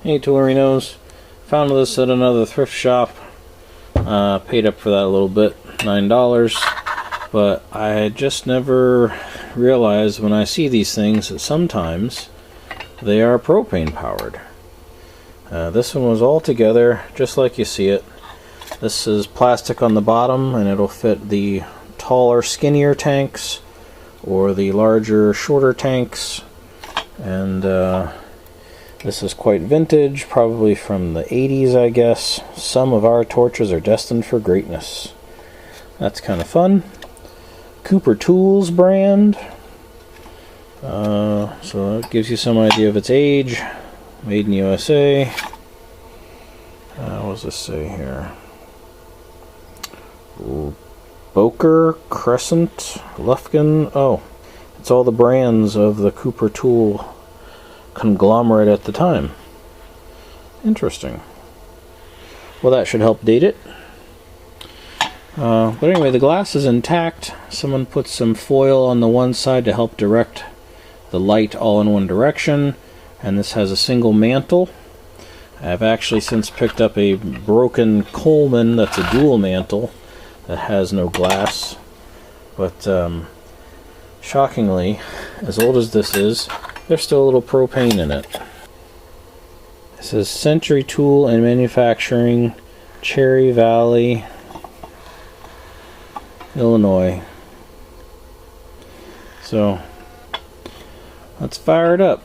Hey Toolerinos, found this at another thrift shop. Paid up for that a little bit, $9, but I just never realized when I see these things that sometimes they are propane powered. This one was all together just like you see it. This is plastic on the bottom and it'll fit the taller, skinnier tanks or the larger, shorter tanks, and this is quite vintage, probably from the 80s, I guess. Some of our torches are destined for greatness. That's kind of fun. Cooper Tools brand. So that gives you some idea of its age. Made in USA. What does this say here? Boker, Crescent, Lufkin. Oh, it's all the brands of the Cooper Tool conglomerate at the time. Interesting. Well, that should help date it. But anyway, the glass is intact. Someone put some foil on the one side to help direct the light all in one direction, and this has a single mantle. I've actually since picked up a broken Coleman that's a dual mantle that has no glass, but shockingly, as old as this is, there's still a little propane in it. It says Century Tool and Manufacturing, Cherry Valley, Illinois. So, let's fire it up.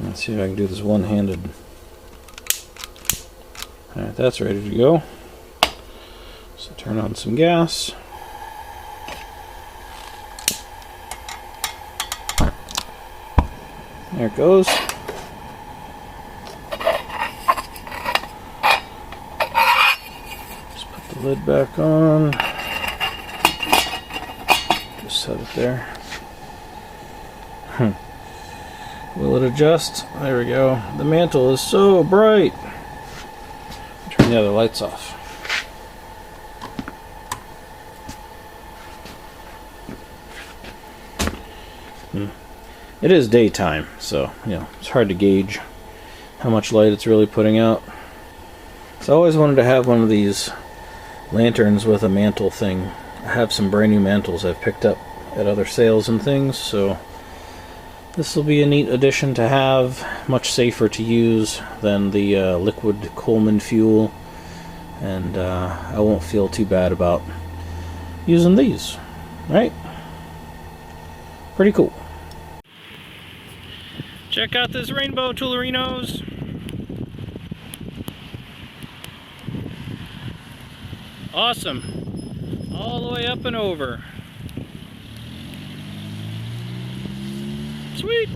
Let's see if I can do this one-handed. Alright, that's ready to go. So turn on some gas. There it goes. Just put the lid back on. Just set it there. Will it adjust? There we go. The mantle is so bright. Turn the other lights off. It is daytime, so it's hard to gauge how much light it's really putting out. So I always wanted to have one of these lanterns with a mantle thing. I have some brand new mantles I've picked up at other sales and things, so this will be a neat addition to have, much safer to use than the liquid Coleman fuel, and I won't feel too bad about using these, right? Pretty cool. Check out this rainbow, Toolerinos! Awesome! All the way up and over. Sweet!